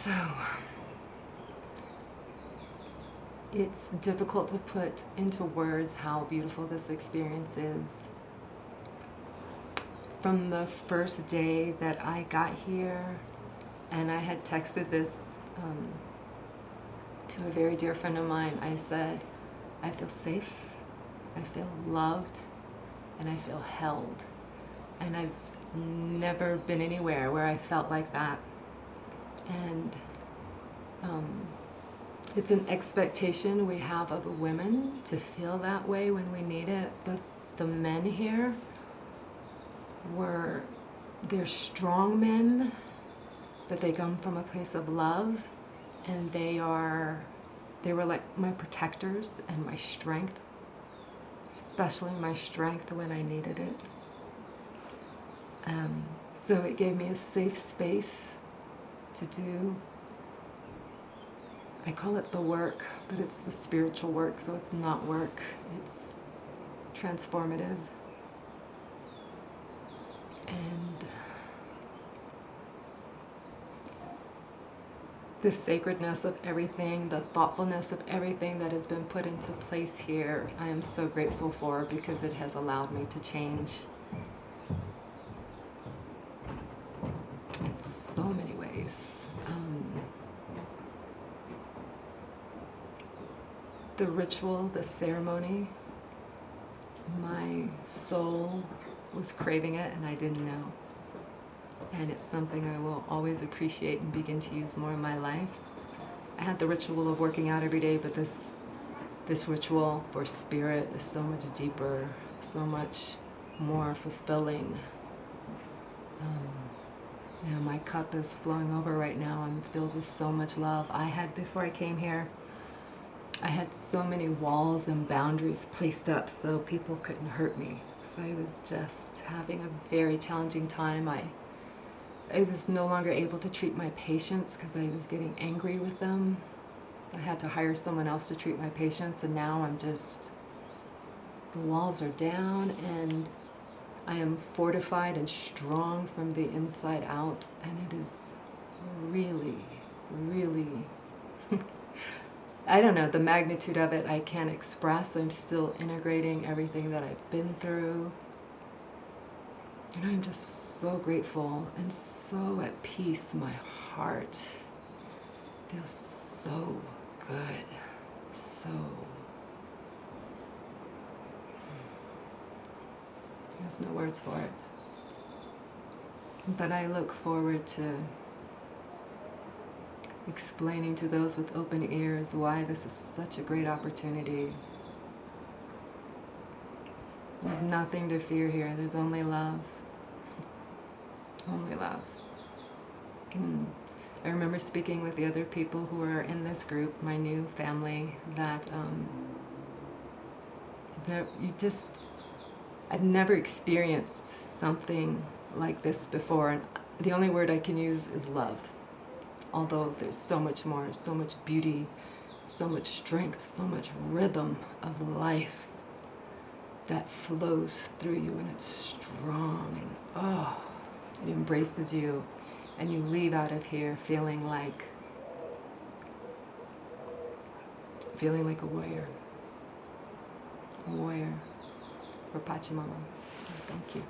So, it's difficult to put into words how beautiful this experience is. From the first day that I got here, and I had texted this to a very dear friend of mine, I said, I feel safe, I feel loved, and I feel held. And I've never been anywhere where I felt like that. And it's an expectation we have of women to feel that way when we need it, but the men here they're strong men, but they come from a place of love, and they were like my protectors and my strength, especially my strength when I needed it. So it gave me a safe space to do, I call it the work, but it's the spiritual work, so it's not work, it's transformative. And the sacredness of everything, the thoughtfulness of everything that has been put into place here, I am so grateful for, because it has allowed me to change in so many ways. The ritual, the ceremony, my soul was craving it and I didn't know. And it's something I will always appreciate and begin to use more in my life. I had the ritual of working out every day, but this ritual for spirit is so much deeper, so much more fulfilling. My cup is flowing over right now. I'm filled with so much love. Before I came here, I had so many walls and boundaries placed up so people couldn't hurt me. So I was just having a very challenging time. I was no longer able to treat my patients because I was getting angry with them. I had to hire someone else to treat my patients, and now the walls are down, and I am fortified and strong from the inside out, and it is really, really, I don't know, the magnitude of it I can't express. I'm still integrating everything that I've been through. And I'm just so grateful and so at peace. My heart feels so good. There's no words for it. But I look forward to explaining to those with open ears why this is such a great opportunity. You have nothing to fear here. There's only love. Only love. I remember speaking with the other people who are in this group, my new family, that I've never experienced something like this before, and the only word I can use is love. Although there's so much more, so much beauty, so much strength, so much rhythm of life that flows through you, and it's strong, and it embraces you, and you leave out of here feeling like a warrior. A warrior for Pachamama. Thank you.